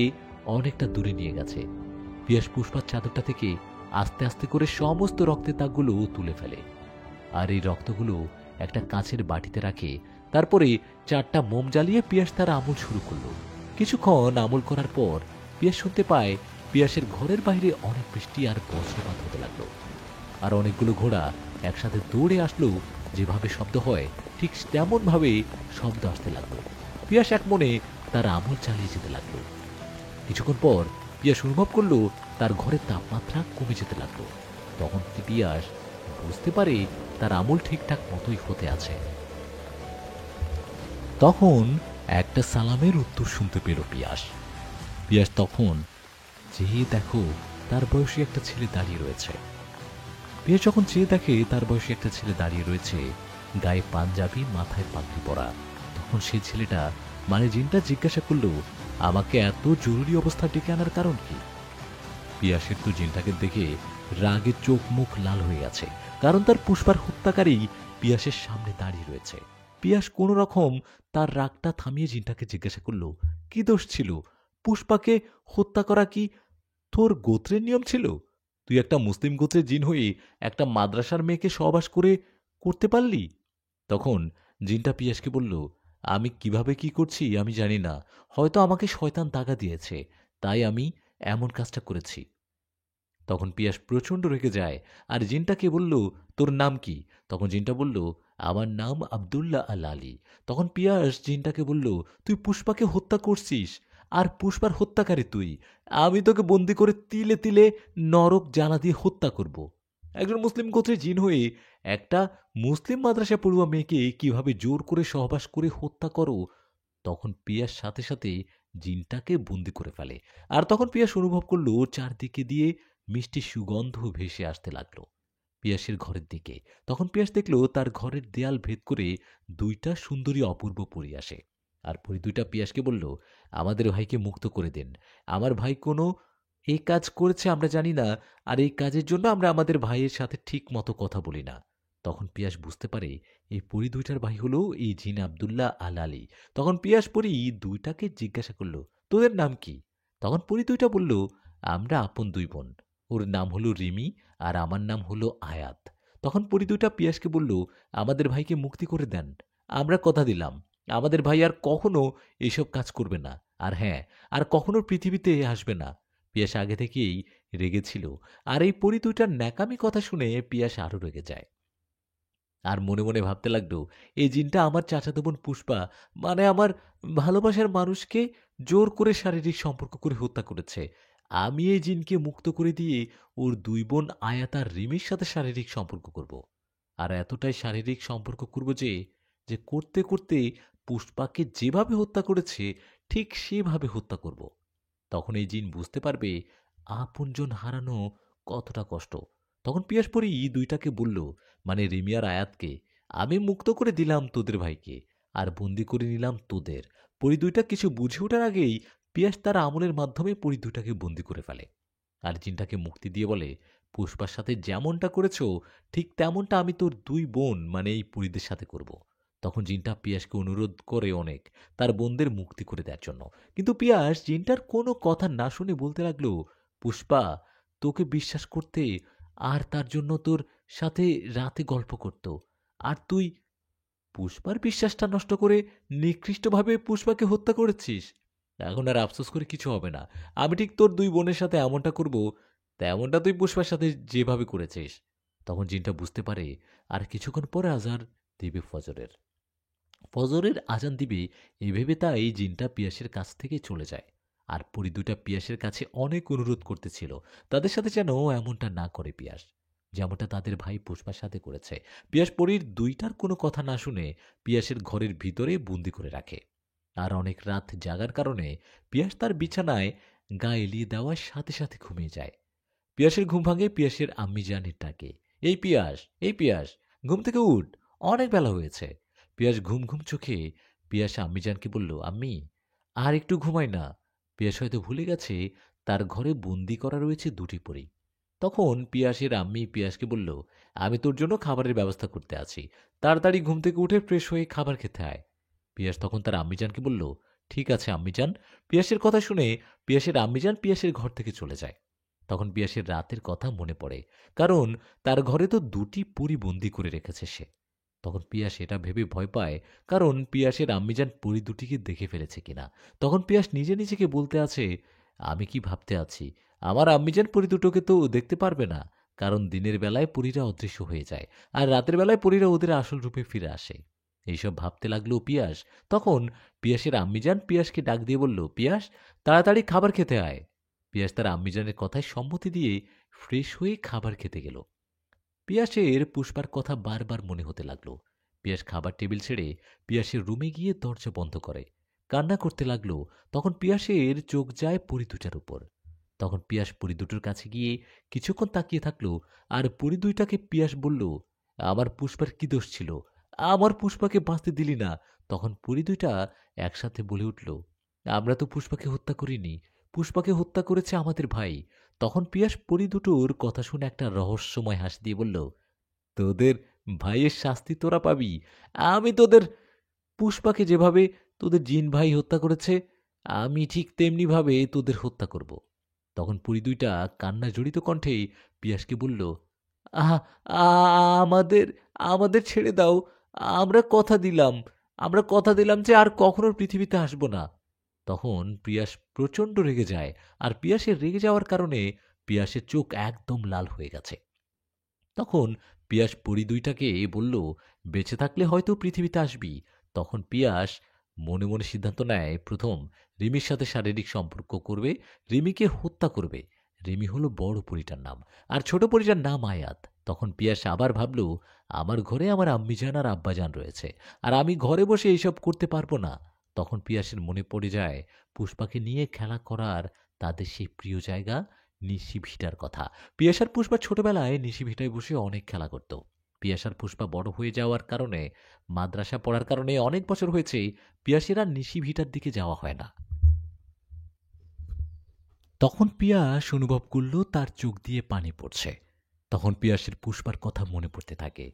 অনেকটা দূরে নিয়ে গেছে। পিয়াস পুষ্পার চাদরটা থেকে আস্তে আস্তে করে সমস্ত রক্তের দাগগুলো তুলে ফেলে, আর এই রক্তগুলো একটা কাঁচের বাটিতে রাখে। তারপরে ৪টা মোম জ্বালিয়ে পিয়াস তার আমল শুরু করলো। কিছুক্ষণ আমল করার পর পিয়াস শুনতে পায় পিয়াসের ঘরের বাইরে অনেক বৃষ্টি আর বজ্রপাত হতে লাগলো, আর অনেকগুলো ঘোড়া একসাথে দৌড়ে আসলো। যেভাবে শব্দ হয় ঠিক তেমন ভাবে শব্দ আসতে লাগলো। পিয়াস এক মনে তার আমল চালিয়ে যেতে লাগলো। কিছুক্ষণ পর পিয়াস অনুভব করলো তার ঘরের তাপমাত্রা কমে যেতে লাগলো। তখন পিয়াস বুঝতে পারে তার আমল ঠিকঠাক মতোই হতে আছে। তখন একটা সালামের উত্তর শুনতে পেল পিয়াস। পিয়াস তখন চেয়ে দেখো তার বয়সী একটা ছেলে দাঁড়িয়ে রয়েছে। পিয়াস যখন চেয়ে দেখে তার বয়সী একটা ছেলে দাঁড়িয়ে রয়েছে, গায়ে পাঞ্জাবি, মাথায় পাগড়ি পরা, তখন সেই ছেলেটা মানে জিনটা জিজ্ঞাসা করলো, আমাকে এত জরুরি অবস্থা ডেকে আনার কারণ কি? পিয়াসের তো জিনটাকে দেখে রাগে চোখ মুখ লাল হয়ে আছে, কারণ তার পুষ্পার হত্যাকারী পিয়াসের সামনে দাঁড়িয়ে রয়েছে। পিয়াস কোন রকম তার রাগটা থামিয়ে জিনটাকে জিজ্ঞাসা করলো, কি দোষ ছিল? পুষ্পাকে হত্যা করা কি তোর গোত্রের নিয়ম ছিল? তুই একটা মুসলিম গোত্রের জিন হয়ে একটা মাদ্রাসার মেয়েকে সহবাস করতে পারলি? তখন জিনটা পিয়াসকে বলল, আমি কিভাবে কি করছি আমি জানি না, হয়তো আমাকে শয়তান দাগা দিয়েছে, তাই আমি এমন কাজটা করেছি। তখন পিয়াস প্রচণ্ড রেগে যায় আর জিনটাকে বলল, তোর নাম কি? তখন জিনটা বলল, আমার নাম আব্দুল্লাহ আল আলী। তখন পিয়াস জিনটাকে বলল, তুই পুষ্পাকে হত্যা করছিস, আর পুষ্পার হত্যাকারী তুই। আমি তোকে বন্দি করে তিলে তিলে নরক জ্বালা দিয়ে হত্যা করব। একজন মুসলিম গোত্রের জিন হয়ে একটা মুসলিম মাদ্রাসা পড়ুয়া মেয়েকে কিভাবে জোর করে সহবাস করে হত্যা করো? তখন পিয়াস সাথে সাথে জিনটাকে বন্দি করে ফেলে। আর তখন পিয়াস অনুভব করলো চারদিকে দিয়ে মিষ্টি সুগন্ধ ভেসে আসতে লাগলো পিয়াসের ঘরের দিকে। তখন পিয়াস দেখলো তার ঘরের দেয়াল ভেদ করে দুইটা সুন্দরী অপূর্ব পরী আসে। আর পরী দুইটা পিয়াসকে বলল, আমাদের ভাইকে মুক্ত করে দেন। আমার ভাই কোনো এই কাজ করেছে আমরা জানি না, আর এই কাজের জন্য আমরা আমাদের ভাইয়ের সাথে ঠিক মতো কথা বলি না। তখন পিয়াস বুঝতে পারে এই পরী দুইটার ভাই হলো এই জিন আব্দুল্লাহ আল আলী। তখন পিয়াস পরী দুইটাকে জিজ্ঞাসা করলো, তোদের নাম কি? তখন পরী দুইটা বলল, আমরা আপন দুই বোন, ওর নাম হলো রিমি আর আমার নাম হলো আয়াত। তখন পরী দুইটা পিয়াসকে বলল, আমাদের ভাইকে মুক্তি করে দেন। আমরা কথা দিলাম আমাদের ভাই আর কখনো এসব কাজ করবে না, আর হ্যাঁ, আর কখনো পৃথিবীতে আসবে না। পিয়াস আগে থেকেই রেগেছিল, আর এই পরী দুইটার ন্যাকামি কথা শুনে পিয়াস আরো রেগে যায়। আর মনে মনে ভাবতে লাগলো, এই জিনটা আমার চাচাতো বোন পুষ্পা মানে আমার ভালোবাসার মানুষকে জোর করে শারীরিক সম্পর্ক করে হত্যা করেছে। আমি এই জিনকে মুক্ত করে দিয়ে ওর দুই বোন আয়াত আর রিমির সাথে শারীরিক সম্পর্ক করব। আর এতটাই শারীরিক সম্পর্ক করব যে যে করতে করতে পুষ্পাকে যেভাবে হত্যা করেছে ঠিক সেভাবে হত্যা করব। তখন এই জিন বুঝতে পারবে আপনজন হারানো কতটা কষ্ট। তখন পিয়াস পরি দুইটাকে বলল, মানে রিমি আর আয়াতকে, আমি মুক্ত করে দিলাম তোদের ভাইকে, আর বন্দি করে নিলাম তোদের। পরি দুইটা কিছু বুঝে ওঠার আগেই পিয়াস তার আমলের মাধ্যমে পরি দুইটাকে বন্দি করে ফেলে। আর জিনটাকে মুক্তি দিয়ে বলে, পুষ্পার সাথে যেমনটা করেছো ঠিক তেমনটা আমি তোর দুই বোন মানে এই পরিদের সাথে করব। তখন জিনটা পিয়াসকে অনুরোধ করে অনেক তার বোনদের মুক্তি করে দেওয়ার জন্য। কিন্তু পিয়াস জিনটার কোনো কথা না শুনে বলতে লাগলো, পুষ্পা তোকে বিশ্বাস করতে আর তার জন্য তোর সাথে রাতে গল্প করত, আর তুই পুষ্পার বিশ্বাসটা নষ্ট করে নিকৃষ্টভাবে পুষ্পাকে হত্যা করেছিস। এখন আর আফসোস করে কিছু হবে না। আমি ঠিক তোর দুই বোনের সাথে এমনটা করব তেমনটা তুই পুষ্পার সাথে যেভাবে করেছিস। তখন জিনটা বুঝতে পারে আর কিছুক্ষণ পরে আজান দিবে ফজরের। ফজরের আজান দিবে এই ভেবে তাই জিনটা পিয়াসের কাছ থেকে চলে যায়। আর পরি দুটা পিয়াসের কাছে অনেক অনুরোধ করতেছিল তাদের সাথে যেন এমনটা না করে পিয়াস, যেমনটা তাদের ভাই পুষ্পার সাথে করেছে। পিয়াস পরীর দুইটার কোনো কথা না শুনে পিয়াসের ঘরের ভিতরে বন্দি করে রাখে। আর অনেক রাত জাগার কারণে পিয়াস তার বিছানায় গা এলিয়ে দেওয়ার সাথে সাথে ঘুমিয়ে যায়। পিয়াসের ঘুম ভাঙে পিয়াসের আম্মি জানের ডাকে, এই পিয়াস, এই পিয়াস, ঘুম থেকে উঠ, অনেক বেলা হয়েছে। পিয়াস ঘুম ঘুম চোখে পিয়াস আম্মিজানকে বলল, আম্মি আর একটু ঘুমাই না। পিয়াস হয়তো ভুলে গেছে তার ঘরে বন্দি করা রয়েছে দুটি পরী। তখন পিয়াসের আম্মি পিয়াসকে বলল, আমি তোর জন্য খাবারের ব্যবস্থা করতে আছি, তাড়াতাড়ি ঘুম থেকে উঠে ফ্রেশ হয়ে খাবার খেতে আয়। পিয়াস তখন তার আম্মিজানকে বলল, ঠিক আছে আম্মিজান। পিয়াসের কথা শুনে পিয়াসের আম্মিজান পিয়াসের ঘর থেকে চলে যায়। তখন পিয়াসের রাতের কথা মনে পড়ে, কারণ তার ঘরে তো দুটি পরী বন্দি করে রেখেছে সে। তখন পিয়াস এটা ভেবে ভয় পায়, কারণ পিয়াসের আম্মিজান পরী দুটিকে দেখে ফেলেছে কিনা। তখন পিয়াস নিজে নিজেকে বলতে আছে, আমি কি ভাবতে আছি, আমার আম্মিজান পরী দুটোকে তো দেখতে পারবে না, কারণ দিনের বেলায় পরীরা অদৃশ্য হয়ে যায় আর রাতের বেলায় পরীরা ওদের আসল রূপে ফিরে আসে। এইসব ভাবতে লাগলো পিয়াস। তখন পিয়াসের আম্মিজান পিয়াসকে ডাক দিয়ে বলল, পিয়াস তাড়াতাড়ি খাবার খেতে আয়। পিয়াস তার আম্মিজানের কথায় সম্মতি দিয়ে ফ্রেশ হয়ে খাবার খেতে গেল। পিয়াসের পুষ্পার কথা বারবার মনে হতে লাগলো। পিয়াস খাবার টেবিল ছেড়ে পিয়াসের রুমে গিয়ে দরজা বন্ধ করে কান্না করতে লাগলো। তখন পিয়াসের চোখ যায় পরি দুটার উপর। তখন পিয়াস পরি দুটোর কাছে গিয়ে কিছুক্ষণ তাকিয়ে থাকলো। আর পরি দুইটাকে পিয়াস বলল, আমার পুষ্পার কি দোষ ছিল? আমার পুষ্পাকে বাঁচতে দিলি না। তখন পরি দুইটা একসাথে বলে উঠল, আমরা তো পুষ্পাকে হত্যা করিনি, পুষ্পাকে হত্যা করেছে আমাদের ভাই। তখন পিয়াস পরি দুটোর কথা শুনে একটা রহস্যময় হাসি দিয়ে বলল, তোদের ভাইয়ের শাস্তি তোরা পাবি। আমি তোদের পুষ্পাকে যেভাবে তোদের জিন ভাই হত্যা করেছে, আমি ঠিক তেমনি ভাবে তোদের হত্যা করব। তখন পরি দুইটা কান্না জড়িত কণ্ঠে পিয়াসকে বলল, আহা, আমাদের আমাদের ছেড়ে দাও। আমরা কথা দিলাম, আমরা কথা দিলাম যে আর কখনো পৃথিবীতে আসবো না। তখন পিয়াস প্রচণ্ড রেগে যায়। আর পিয়াসের রেগে যাওয়ার কারণে পিয়াসের চোখ একদম লাল হয়ে গেছে। তখন পিয়াস পরি দুইটাকে বলল, বেঁচে থাকলে হয়তো পৃথিবীতে আসবি। তখন পিয়াস মনে মনে সিদ্ধান্ত নেয়, প্রথম রিমির সাথে শারীরিক সম্পর্ক করবে, রিমিকে হত্যা করবে। রিমি হলো বড় পরিটার নাম, আর ছোট পরিটার নাম আয়াত। তখন পিয়াস আবার ভাবল, আমার ঘরে আমার আম্মিজান আর আব্বাজান রয়েছে, আর আমি ঘরে বসে এইসব করতে পারবো না। তখন পিয়াসের মনে পড়ে যায় পুষ্পাকে নিয়ে খেলা করার তাদের সেই প্রিয় জায়গা নিশিভিটার কথা। পিয়াসার পুষ্পা ছোটবেলায় নিশিভিটায় বসে অনেক খেলা করত। পিয়াসার পুষ্পা বড় হয়ে যাওয়ার কারণে, মাদ্রাসা পড়ার কারণে অনেক বছর হয়েছে পিয়াসের আর নিশিভিটার দিকে যাওয়া হয় না। তখন পিয়াস অনুভব করল তার চোখ দিয়ে পানি পড়ছে। তখন পিয়াসের পুষ্পার কথা মনে পড়তে থাকে।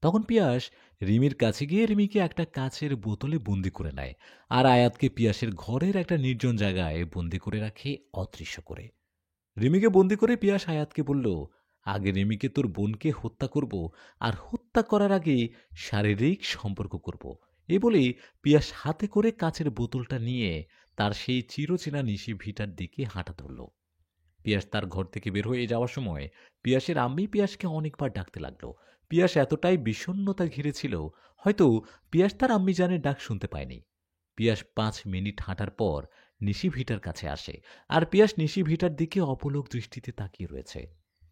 তখন পিয়াস রিমির কাছে গিয়ে রিমিকে একটা কাচের বোতলে বন্দি করে নেয়, আর আয়াতকে পিয়াসের ঘরের একটা নির্জন জায়গায় বন্দি করে রাখে অদৃশ্য করে। রিমিকে বন্দি করে পিয়াস আয়াতকে বলল, আগে রিমিকে তোর বোনকে হত্যা করব, আর হত্যা করার আগে শারীরিক সম্পর্ক করব। এ বলে পিয়াস হাতে করে কাচের বোতলটা নিয়ে তার সেই চিরচেনা নিশি ভিটার দিকে হাঁটা ধরল। পিয়াস তার ঘর থেকে বের হয়ে যাওয়ার সময় পিয়াসের আম্মি পিয়াসকে অনেকবার ডাকতে লাগলো। পিয়াস এতটাই বিষণ্ণতা ঘিরেছিল, হয়তো পিয়াস তার আম্মি জানের ডাক শুনতে পায়নি। পিয়াস 5 মিনিট হাঁটার পর নিশি ভিটার কাছে আসে। আর পিয়াস নিশি ভিটার দিকে অপলক দৃষ্টিতে তাকিয়ে রয়েছে,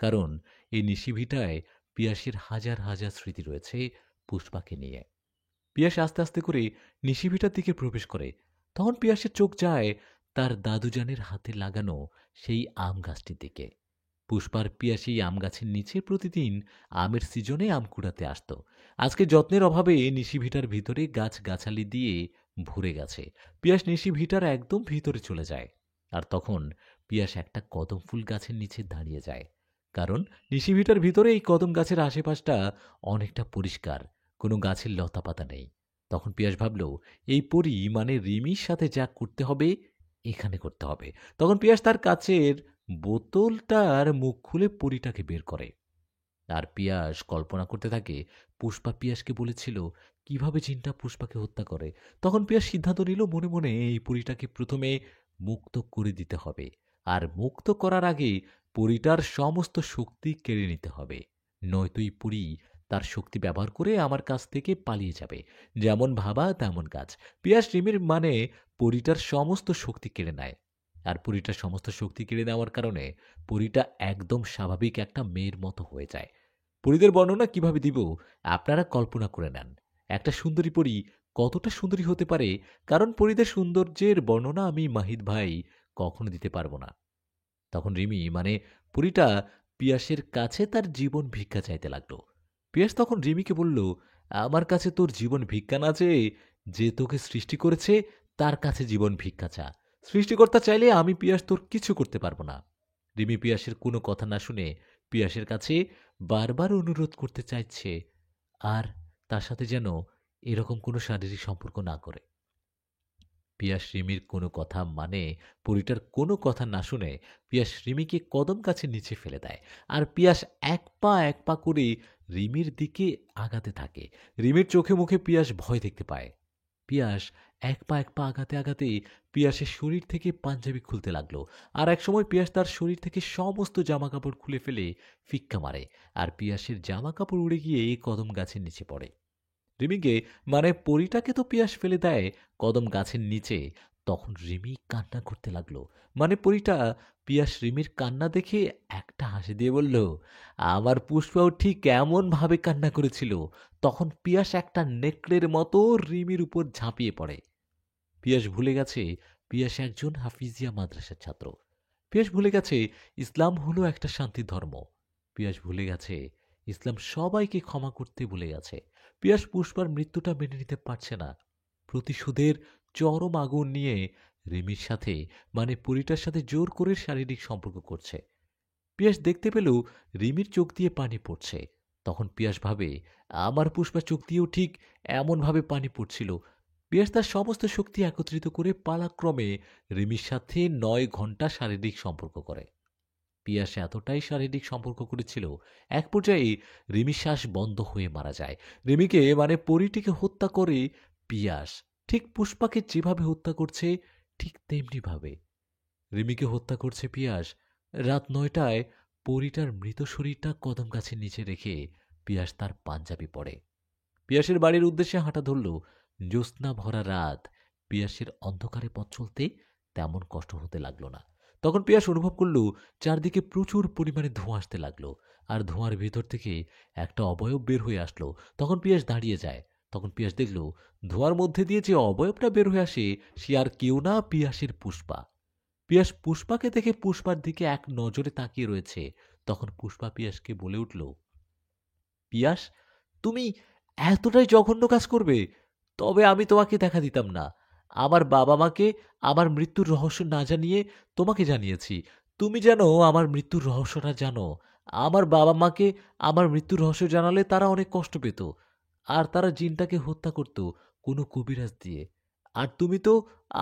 কারণ এই নিশি ভিটায় পিয়াসের হাজার হাজার স্মৃতি রয়েছে পুষ্পাকে নিয়ে। পিয়াস আস্তে আস্তে করে নিশি ভিটার দিকে প্রবেশ করে। তখন পিয়াসের চোখ যায় তার দাদুজানের হাতে লাগানো সেই আম গাছটির দিকে। পুষ্পার পিয়া সেই আম গাছের নিচে প্রতিদিন আমের সিজনে আম কুড়াতে আসত। আজকে যত্নের অভাবে নিশি ভিটার ভিতরে গাছ গাছালি দিয়ে ভরে গেছে। পিয়াস নিশি ভিটার একদম ভিতরে চলে যায়। আর তখন পিয়াস একটা কদম ফুল গাছের নিচে দাঁড়িয়ে যায়, কারণ নিশি ভিটার ভিতরে এই কদম গাছের আশেপাশটা অনেকটা পরিষ্কার, কোনো গাছের লতা পাতা নেই। তখন পিয়াস ভাবল, এই পরী মানে রিমির সাথে যা করতে হবে এখানে করতে হবে। তখন পিয়াস তার কাছের বোতলটার মুখ খুলে পরীটাকে বের করে। আর পিয়াস কল্পনা করতে থাকে পুষ্পা পিয়াসকে বলেছিল কিভাবে জিনটা পুষ্পাকে হত্যা করে। তখন পিয়াস সিদ্ধান্ত নিল মনে মনে এই পরীটাকে প্রথমে মুক্ত করে দিতে হবে, আর মুক্ত করার আগে পরীটার সমস্ত শক্তি কেড়ে নিতে হবে, নয়তো এই পরী তার শক্তি ব্যবহার করে আমার কাছ থেকে পালিয়ে যাবে। যেমন ভাবা তেমন কাজ। পিয়াস রিমির মানে পরীটার সমস্ত শক্তি কেড়ে নেয়। আর পরীটার সমস্ত শক্তি কেড়ে নেওয়ার কারণে পরীটা একদম স্বাভাবিক একটা মেয়ের মতো হয়ে যায়। পরীদের বর্ণনা কিভাবে দিব আপনারা কল্পনা করে নেন। একটা সুন্দরী পরী কতটা সুন্দরী হতে পারে, কারণ পরীদের সৌন্দর্যের বর্ণনা আমি মাহিদ ভাই কখনো দিতে পারবো না। তখন রিমি মানে পরীটা পিয়াসের কাছে তার জীবন ভিক্ষা চাইতে লাগলো। পিয়াস তখন রিমিকে বলল, আমার কাছে তোর জীবন ভিক্ষা না চেয়ে যে তোকে সৃষ্টি করেছে তার কাছে জীবন ভিক্ষা চা। সৃষ্টিকর্তা চাইলে আমি পিয়াস তোর কিছু করতে পারবো না। রিমি পিয়াসের কোনো কথা না শুনে পিয়াসের কাছে বারবার অনুরোধ করতে চাইছে, আর তার সাথে যেন এরকম কোনো শারীরিক সম্পর্ক না করে। পিয়াস রিমির কোনো কথা মানে পরীটার কোনো কথা না শুনে পিয়াস রিমিকে কদম গাছের নিচে ফেলে দেয়। আর পিয়াস এক পা করে রিমির দিকে আগাতে থাকে। রিমির চোখে মুখে পিয়াস ভয় দেখতে পায়। পিয়াস এক পা আগাতে আগাতে পিয়াসের শরীর থেকে পাঞ্জাবি খুলতে লাগলো। আর একসময় পিয়াস তার শরীর থেকে সমস্ত জামা কাপড় খুলে ফেলে ফিক্কা মারে, আর পিয়াসের জামা কাপড় উড়ে গিয়ে কদম গাছের নিচে পড়ে। রিমিকে মানে পরীটাকে তো পিয়াস ফেলে দেয় কদম গাছের নিচে। তখন রিমি কান্না করতে লাগলো। মানে পরীটা পিয়াস রিমির কান্না দেখে একটা হাসি দিয়ে বলল, আমার পুষ্পাও ঠিক এমনভাবে কান্না করেছিল। তখন পিয়াস একটা নেকড়ের মতো রিমির উপর ঝাঁপিয়ে পড়ে। পিয়াস ভুলে গেছে পিয়াস একজন হাফিজিয়া মাদ্রাসার ছাত্র। পিয়াস ভুলে গেছে ইসলাম হলো একটা শান্তির ধর্ম। পিয়াস ভুলে গেছে ইসলাম সবাইকে ক্ষমা করতে ভুলে গেছে। পিয়াস পুষ্পার মৃত্যুটা মেনে নিতে পারছে না। প্রতিশোধের চরম আগুন নিয়ে রিমির সাথে মানে পরিটার সাথে জোর করে শারীরিক সম্পর্ক করছে। পিয়াস দেখতে পেল রিমির চোখ দিয়ে পানি পড়ছে। তখন পিয়াস ভাবে আমার পুষ্পা চোখ দিয়েও ঠিক এমনভাবে পানি পড়ছিল। পিয়াস তার সমস্ত শক্তি একত্রিত করে পালাক্রমে রিমির সাথে 9 ঘন্টা শারীরিক সম্পর্ক করে। পিয়াস এতটাই শারীরিক সম্পর্ক করেছিল, এক পর্যায়ে রিমির শ্বাস বন্ধ হয়ে মারা যায়। রিমিকে মানে পরিটিকে হত্যা করে পিয়াস ঠিক পুষ্পাকে যেভাবে হত্যা করছে ঠিক তেমনি ভাবে রিমিকে হত্যা করছে পিয়াস। রাত 9টায় পরিটার মৃত শরীরটা কদম গাছের নিচে রেখে পিয়াস তার পাঞ্জাবি পরে পিয়াসের বাড়ির উদ্দেশ্যে হাঁটা ধরল। জ্যোৎস্না ভরা রাত, পিয়াসের অন্ধকারে পথ চলতে তেমন কষ্ট হতে লাগলো না। তখন পিয়াস অনুভব করল চারদিকে প্রচুর পরিমাণে ধোঁয়া আসতে লাগলো, আর ধোঁয়ার ভিতর থেকে একটা অবয়ব বের হয়ে আসলো। তখন পিয়াস দাঁড়িয়ে যায়। তখন পিয়াস দেখল ধোঁয়ার মধ্যে দিয়ে যে অবয়বটা বের হয়ে আসে সে আর কেউ না, পিয়াসের পুষ্পা। পিয়াস পুষ্পাকে দেখে পুষ্পার দিকে এক নজরে তাকিয়ে রয়েছে। তখন পুষ্পা পিয়াসকে বলে উঠল, পিয়াস, তুমি এতটাই জঘন্য কাজ করবে? তবে আমি তোমাকে দেখা দিতাম না। আমার বাবা মাকে আমার মৃত্যুর রহস্য না জানিয়ে তোমাকে জানিয়েছি। তুমি যেন আমার মৃত্যুর রহস্যটা জানো। আমার বাবা মাকে আমার মৃত্যুর রহস্য জানালে তারা অনেক কষ্ট পেত, আর তারা জিনটাকে হত্যা করত কোনো কবিরাজ দিয়ে। আর তুমি তো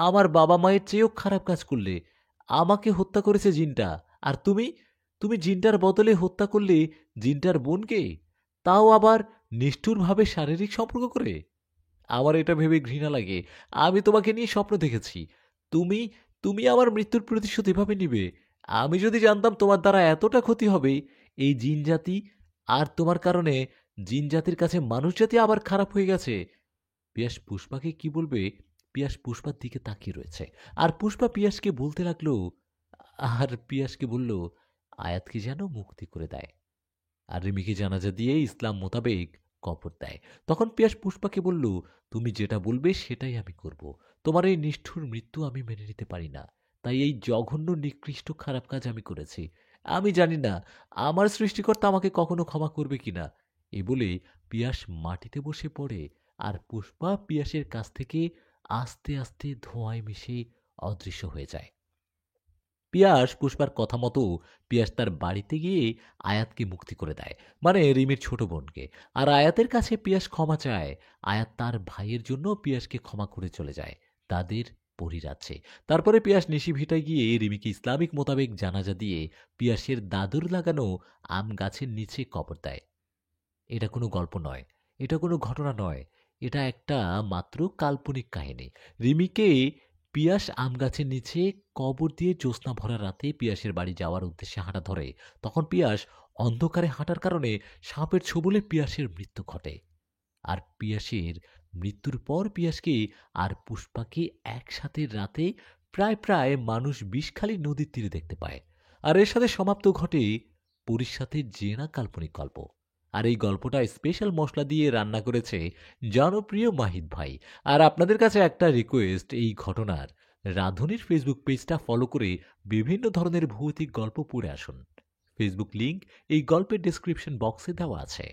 আমার বাবা মায়ের চেয়েও খারাপ কাজ করলে। আমাকে হত্যা করেছে জিনটা, আর তুমি তুমি জিনটার বদলে হত্যা করলে জিনটার বোনকে, তাও আবার নিষ্ঠুরভাবে শারীরিক সম্পর্ক করে। আমার এটা ভেবে ঘৃণা লাগে। আমি তোমাকে নিয়ে স্বপ্ন দেখেছি। তুমি তুমি আমার মৃত্যুর প্রতিশোধ এভাবে নিবে। আমি যদি জানতাম তোমার দ্বারা এতটা ক্ষতি হবে এই জিন জাতি, আর তোমার কারণে জিন জাতির কাছে মানুষ জাতি আবার খারাপ হয়ে গেছে। পিয়াস পুষ্পাকে কি বলবে? পিয়াস পুষ্পার দিকে তাকিয়ে রয়েছে। আর পুষ্পা পিয়াসকে বলতে লাগলো, আর পিয়াসকে বলল, আয়াতকে যেন মুক্তি করে দেয়, আর রিমিকে জানাজা দিয়ে ইসলাম মোতাবেক কবর দেয়। তখন পিয়াস পুষ্পাকে বলল, তুমি যেটা বলবে সেটাই আমি করব। তোমার এই নিষ্ঠুর মৃত্যু আমি মেনে নিতে পারি না। তাই এই জঘন্য নিকৃষ্ট খারাপ কাজ আমি করেছি। আমি জানি না আমার সৃষ্টিকর্তা আমাকে কখনো ক্ষমা করবে কিনা। এ বলে পিয়াস মাটিতে বসে পড়ে, আর পুষ্পা পিয়াসের কাছ থেকে আস্তে আস্তে ধোঁয়ায় মিশে অদৃশ্য হয়ে যায়। পিয়াস পুষ্পার কথা মতো পিয়াস তার বাড়িতে গিয়ে আয়াতকে মুক্তি করে দেয়, মানে রিমির ছোট বোনকে। আর আয়াতের কাছে পিয়াস ক্ষমা চায়। আয়াত তার ভাইয়ের জন্য পিয়াসকে ক্ষমা করে চলে যায় তাদের পরিরাজ্যে। তারপরে পিয়াস নিশিভিটায় গিয়ে রিমিকে ইসলামিক মোতাবেক জানাজা দিয়ে পিয়াসের দাদুর লাগানো আম গাছের নিচে কবর দেয়। এটা কোনো গল্প নয়, এটা কোনো ঘটনা নয়, এটা একটা মাত্র কাল্পনিক কাহিনী। রিমিকে পিয়াস আম গাছের নিচে কবর দিয়ে জ্যোৎস্না ভরা রাতে পিয়াসের বাড়ি যাওয়ার উদ্দেশ্যে হাঁটা ধরে। তখন পিয়াস অন্ধকারে হাঁটার কারণে সাপের ছোবলে পিয়াসের মৃত্যু ঘটে। আর পিয়াসের মৃত্যুর পর পিয়াসকে আর পুষ্পাকে একসাথে রাতে প্রায় প্রায় মানুষ বিষখালী নদীর তীরে দেখতে পায়। আর এর সাথে সমাপ্ত ঘটে পরীর সাথে জেনা কাল্পনিক গল্প। আর এই গল্পটা স্পেশাল মশলা দিয়ে রান্না করেছে জনপ্রিয় মাহিদ ভাই। আর আপনাদের কাছে একটা রিকোয়েস্ট, এই ঘটনার রাঁধুনির ফেসবুক পেজটা ফলো করে বিভিন্ন ধরনের ভৌতিক গল্প পড়ে আসুন। ফেসবুক লিংক এই গল্পের ডেসক্রিপশন বক্সে দেওয়া আছে।